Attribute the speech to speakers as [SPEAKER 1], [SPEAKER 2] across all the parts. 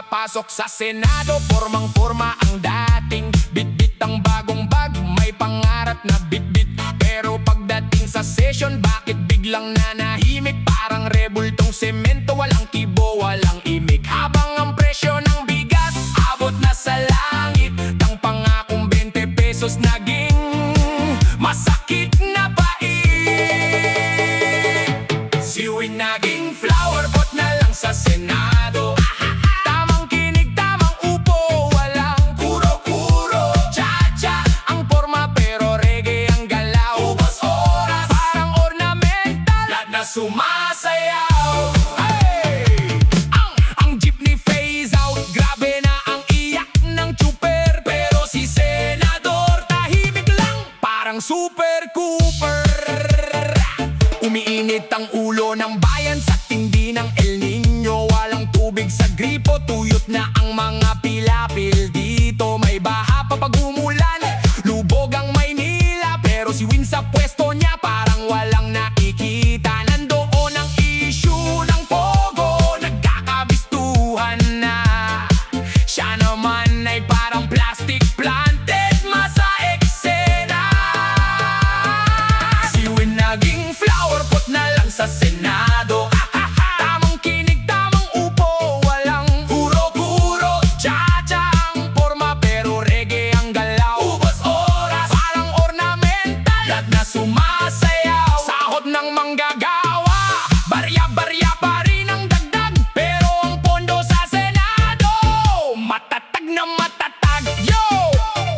[SPEAKER 1] papasok sa Senado, formang-forma ang dating bitbit ang bagong bag, may pangarap na bitbit. Pero pagdating sa session, bakit biglang nanahimik? Parang rebultong semento, walang kibo, walang imik. Habang ang presyo ng bigas abot na sa langit, tang pangakong 20 pesos naging masakit na pait. Siwin naging flower pot na lang sa Senado. Tamang kinig, tamang upo, walang kuro-kuro. Chacha ang forma pero reggae ang galaw. Ubos oras, parang ornamental, lahat na sumasayaw. Hey! Ang jeepney phase out, grabe na ang iyak ng chuper. Pero si Senador tahimik lang, parang super cooper. Umiinit ang ulo ng bayan sa tindi ng El Nino. Walang tubig sa gripo, tuyot na ang mga pilapil. Dito may baha pa pag umulan, lubog ang Maynila. Pero si Win sa pwesto niya parang walang nakikita. Nandoon ang issue ng pogo, nagkakabistuhan na. Siya naman ay parang plastic planted, masa eksena. Si Win naging flower pot na lang sa Senado. Tamang kinig, tamang upo, walang kuro-kuro. Chacha ang forma pero reggae ang galaw. Ubos oras, parang ornamental, lahat na sumasayaw. Sahod ng manggagawa, barya-barya pa rin ang dagdag. Pero ang pondo sa Senado, matatag na matatag. Yo!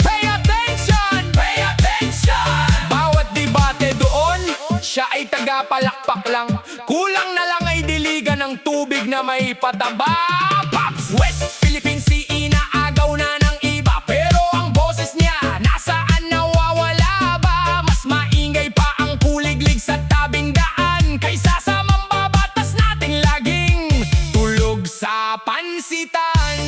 [SPEAKER 1] Pay attention! Pay attention! Bawat debate doon, siya ay tagapalakpak lang. Kulang na lang ay diligan ng tubig na may pataba. Pops! West Philippines Sea, inaagaw na ng iba. Pero ang boses niya, nasaan nawawala ba? Mas maingay pa ang kuliglig sa tabing daan kaysa sa mambabatas nating laging tulog sa pansitan.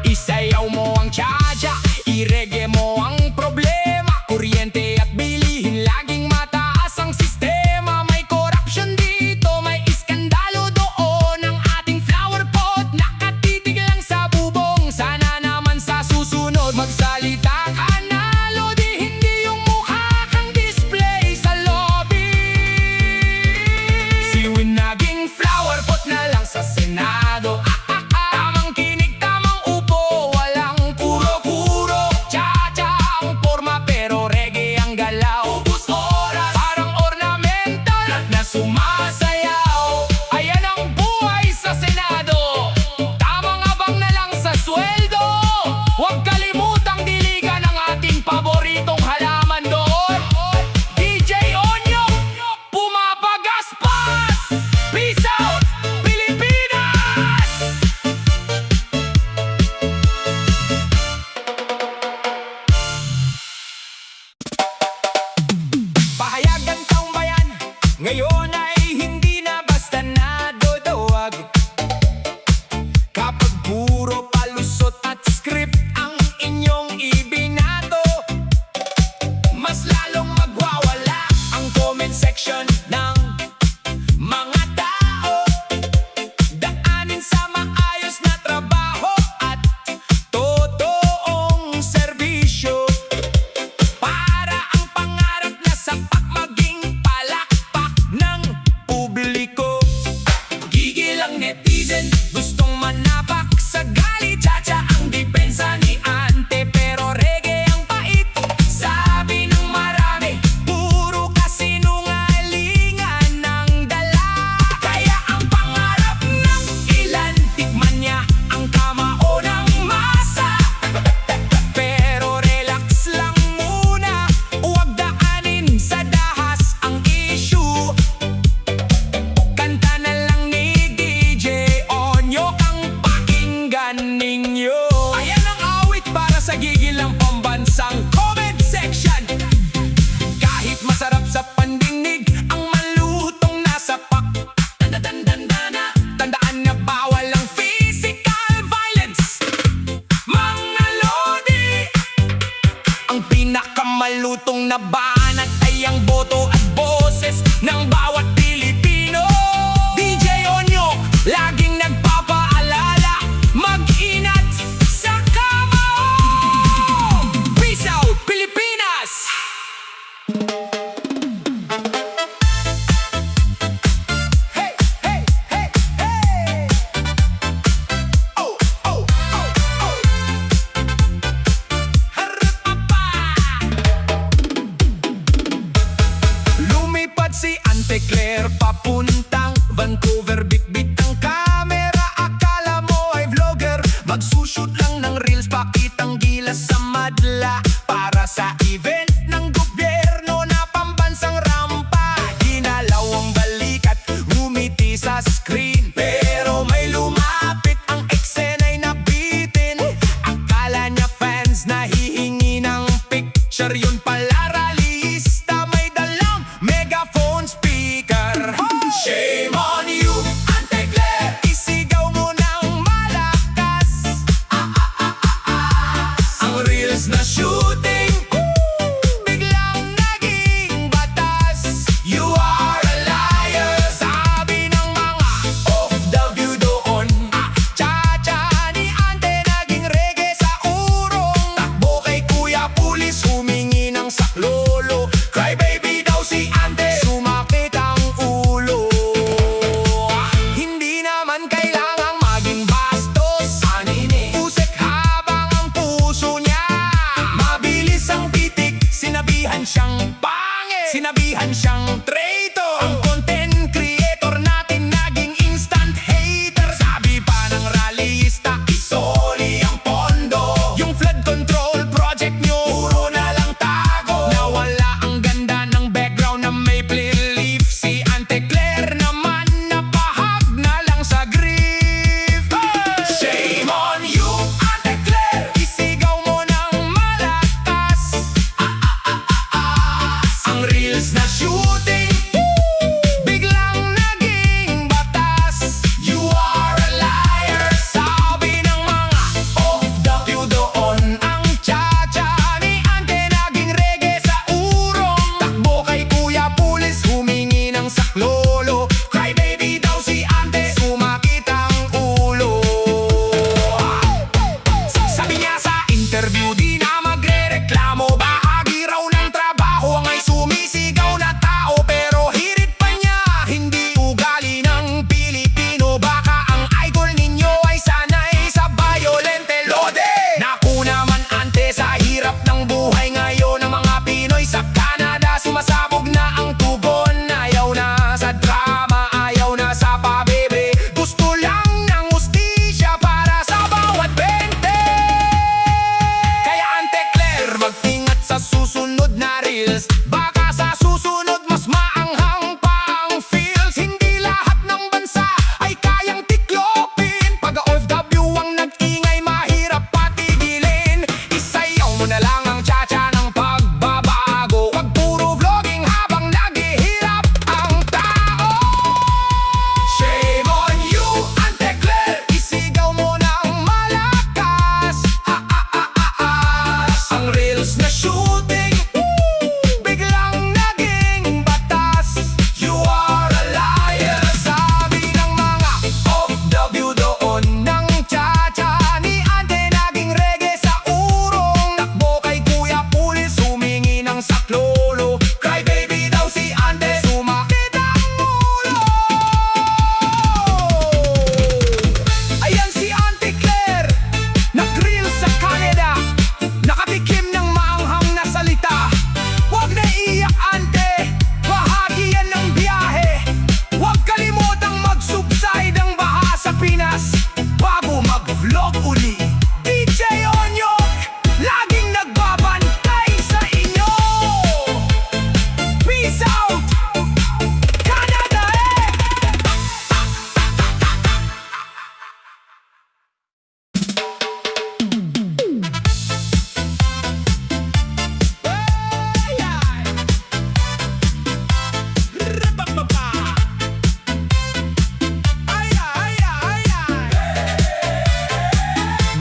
[SPEAKER 1] Isayaw mo ang chacha, i-reggae mo ang problema. Kuryente at bilihin, laging mataas ang sistema. May corruption dito, may iskandalo doon. Ang ating flower pot, nakatitig lang sa bubong. Sana naman sa susunod magsalita ka, nalo di hindi yung mukha kang display sa lobby. Si Win naging flower pot na lang sa Senado. Tamang kinig, tamang upo, walang kuro-kuro. Chacha ang forma pero reggae ang galaw. Ubus oras, parang ornamental, lahat na sumasayaw. Ayan ang buhay sa Senado, tamang abang na lang sa sweldo. Huwag kalimutang diligan ang ating paboritong halaman doon. DJ Onyo, pumapagaspas. Peace out, Pilipinas! Pahayagan taong bayan, ngayon ay hindi na basta nadodawag. Kapag puro palusot at script ang inyong ibinato, mas lalong magwawala ang comment section ng mga tao. Daanin sa maayos na trabaho at totoong serbisyo, para ang pangarap na sapak maging palakpak ng publiko. Gigil ang netizen, gustong manapak sa galit. Chacha ang depensa ni ante, pero reggae ang pait. Sabi ng marami, puro kasinungalingan ang dala. Kaya ang pangarap ng ilan, tikman niya ang kamao ng masa. Pero relax lang muna, huwag daanin sa dahas ang issue. Kanta na lang ni DJ Onyo kang pakinig. madla para sa event ng gobyerno na pambansang rampa. Ginalaw ang balikat, ngumiti sa screen, pero may lumapit, ang eksena'y nabitin. Akala niya fans na hihingi ng picture, yun pala rallyista, may dalang megaphone speaker. Shame on you, Ante Claire, isigaw mo ng malakas. Ang reels na shooting, biglang naging batas. You are a liar, sabi ng mga off-the-view doon. Chacha ni Ante naging reggae sa urong. Takbo kay Kuya Pulis, humingi ng saklolo. Cry baby daw si Ante, sumakit ang ulo. Hindi naman kailangang maging bastos, usek habang ang puso niya. Mabilis ang titik, sinabihan siyang pangit, sinabihan siyang traitor. Ang content creator natin naging instant hater. Sabi pa ng rallyista, isoli ang pondo. Yung flood control project nyo, puro na lang tago. Nawala ang ganda ng background na maple leaf. Si Ante Claire naman napahag na lang sa grief. Shame on you, Ante Claire, isigaw mo ng malakas. Ang reels na shooting, biglang naging batas. You are a liar, sabi ng mga off-the-view doon. Ang chacha ni Ante naging reggae sa urong. Takbo kay Kuya Pulis, humingi ng saklolo. Cry baby daw si Ante, sumakit ang ulo. Sabi niya sa interview, di na magre-reklamo. Bahagi raw ng trabaho ang ay sumisigaw na tao. Pero hirit pa niya, hindi ugali ng Pilipino. Baka ang idol ninyo ay sanay sa violente lode. Naku naman Ante, sa hirap ng buhay ngayon ng mga Pinoy sa Canada, sumasabog na ang tugon. Ayaw na sa drama, ayaw na sa pabebe. Gusto lang ng hustisya para sa bawat bente. Kaya Ante Claire, mag-ingat sa susunod na reels. Baka sa susunod mas maanghang pa ang feels. Hindi lahat ng bansa ay kayang tiklopin. Pag OFW ang nag-ingay, mahirap patigilin. Isayaw mo na lang ang chacha ng pagbabago. Wag puro vlogging habang naghihirap ang tao. Shame on you, Ante Claire, isigaw mo ng malakas. Ang reels na shooting, biglang naging batas. You are a liar, sabi ng mga off-the-view doon. Ng chacha ni Ante naging reggae sa urong. Takbo kay Kuya Pulis, humingi ng saklolo. Cry baby daw si Ante, sumakit ang ulo. Ayan si Ante Claire, nag-reel sa Canada, nakatikim ng maanghang na salita. Huwag na iiyak Ante, bahagi yan ng biyahe. Huwag kalimutang mag-subside ang baha sa Pinas bago mag-vlog uli. DJ Onyok, laging nagbabantay sa inyo. Peace out, Canada eh!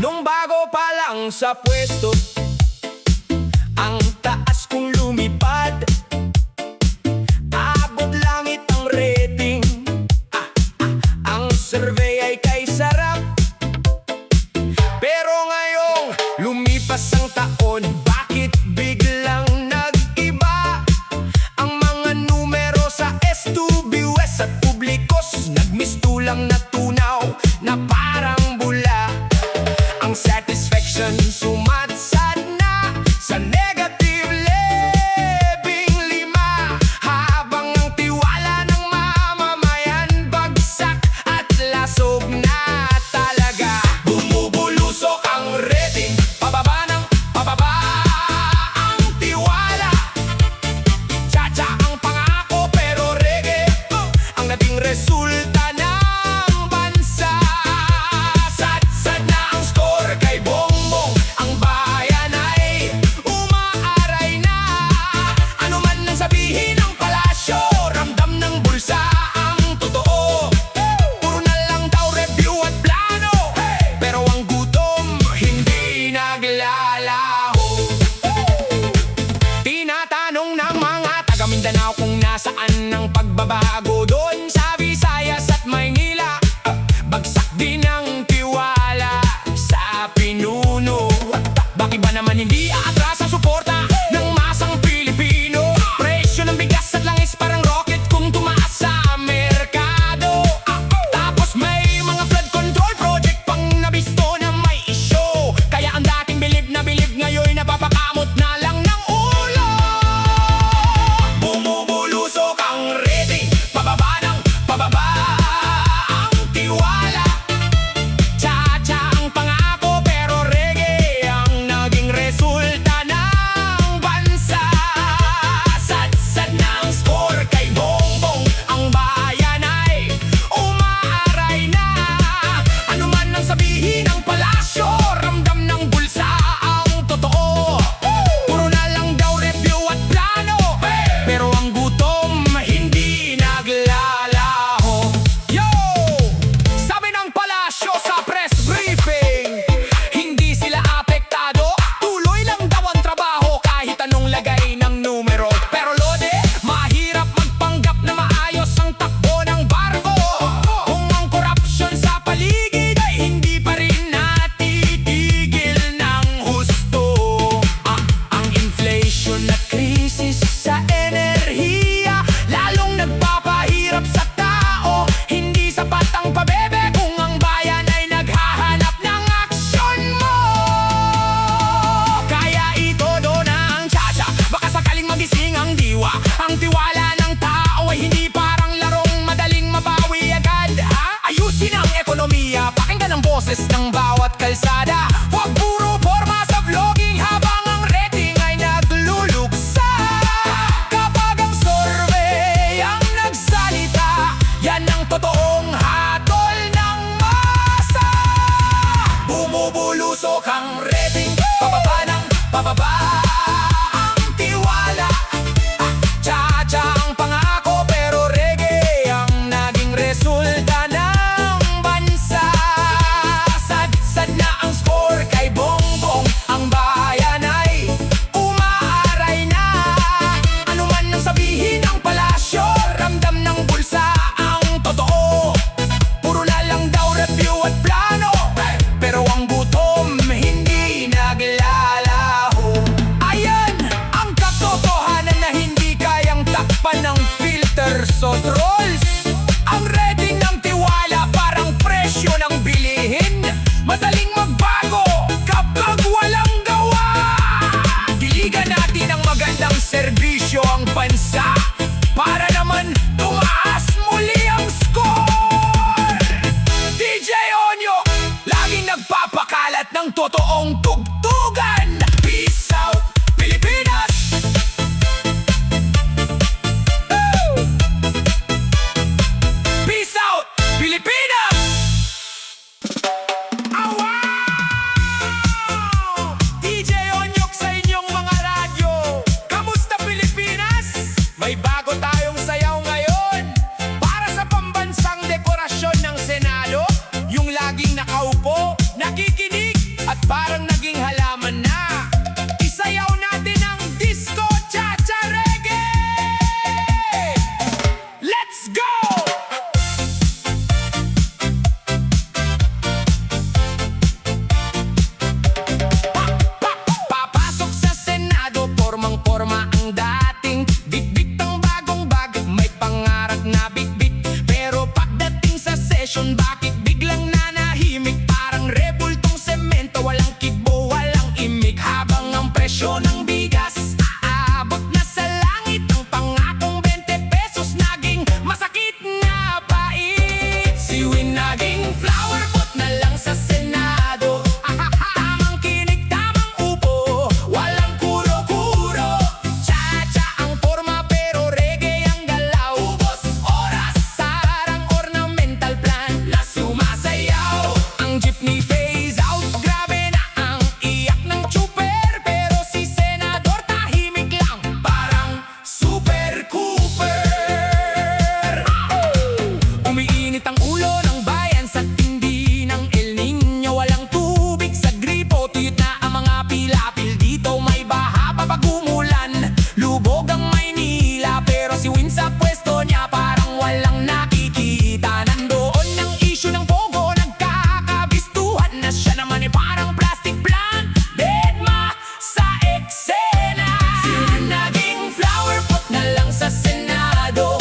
[SPEAKER 1] Nung bago pa lang sa pwesto, ang taas kong lumipad. Abot langit ang rating. Ang survey ay kay sarap. Pero ngayong lumipas ang taon, bakit biglang nag-iba ang mga numero sa SWS at publikos? Nagmistulang natunaw na parang bula. Ang satisfaction sumatsad na sa negative labing 5. Habang ang tiwala ng mamamayan bagsak at lasog na talaga. Bumubulusok ang rating, pababa ng pababa. ekonomiya. Pakinggan ang boses ng bawat kalsada. Huwag puro forma sa vlogging habang ang rating ay nagluluksa. Kapag ang survey ang nagsalita, yan ang totoong hatol ng masa. Bumubulusok ang rating, pababa ng pababa ang tiwala. Chacha ang pangako pero reggae ang naging resulta ng bansa. Sad na ang score kay Bongbong, ang bayan ay umaaray na. Ano man nang sabihin ang palasyo, ramdam ng bulsa ang totoo. Puro na lang daw review at plano, pero ang gutom hindi naglalaho. Ayan ang katotohanan na hindi kayang takpan ng filter so trolls. Ang rating ng tiwala parang presyo ng bilihin, madaling magbago kapag walang gawa. Diligan natin ang magandang serbisyo ang bansa para naman tumaas muli ang score. DJ Onyo, laging nagpapakalat ng totoong tugtugan. Peace out, Pilipinas! Woo! Peace out, Pilipinas! Ah, wow! DJ Onyok sa inyong mga radyo. Kamusta Pilipinas? May bago tayong sayaw ngayon para sa pambansang dekorasyon ng Senado. Yung laging nakaupo, nakikinig at parang naging halaman na. Isayaw natin ang disco chacha reggae! Let's go! Papasok sa Senado, formang-forma ang dating. Bit-bit ang bagong bag, may pangarap na bit-bit. Pero pagdating sa session, bakit biglang nanahimik? Parang rebultong semento, walang kidbo, walang imik. Habang ang presyo ng bigas aabot na sa langit, ang pangakong 20 pesos naging masakit na pait. Si Win naging flower pot na lang sa Senado. Tamang kinig, tamang upo, walang kuro-kuro. Chacha ang forma pero reggae ang galaw. Ubos oras, sarang ornamental plan na sumasayaw. Ang jeepney phase out, grabe na ang iyak ng chuper. Pero si Senador tahimik lang, parang super cooper. Umiinit ang ulo ng bayan sa tindi ng El Niño. Walang tubig sa gripo, tuyot na ang mga pilapil. Dito may baha pa pag umulan, lubog ang Maynila. Pero si Win sa pwesto niya parang walang nakikita. Nandoon ang issue ng pogo, nagkakabistuhan na siya naman parang plastic plant. Deadma sa eksena. Si Win naging flower pot na lang sa Senado.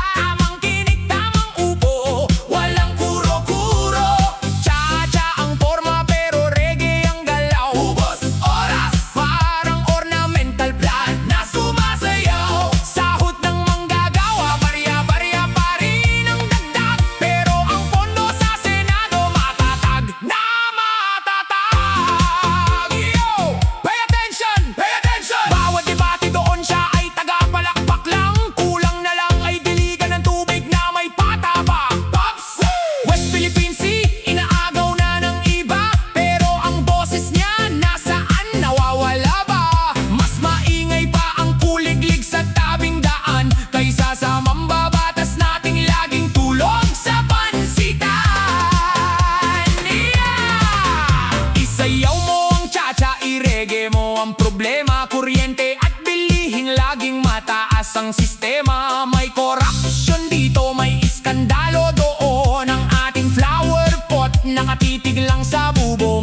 [SPEAKER 1] Tamang kinig, tamang upo, walang kuro-kuro. Chacha ang forma pero reggae ang galaw. Ubos oras, parang ornamental plan na sumasayaw. Sahod ng manggagawa, barya-barya pa rin ang dagdag. Pero ang pondo sa Senado matatag na matatag. Yo! Pay attention! Pay attention! Bawat debate doon siya ay taga-palakpak lang. Kulang na lang ay diligan ng tubig na may pataba. Pops! West Philippine Sea, inaagaw na ng iba. Pero ang boses niya nasaan, nawawala ba? Mas maingay pa ang kuliglig sa tabing daan kaysa sa mambabatas nating laging tulog sa pansitan. Yeah! Isayaw mo ang chacha, i-reggae mo ang problema. Kuryente at bilihin laging mataas ang sistema. May corruption dito, may iskandalo doon. Ang ating flower pot nakatitig lang sa bubo.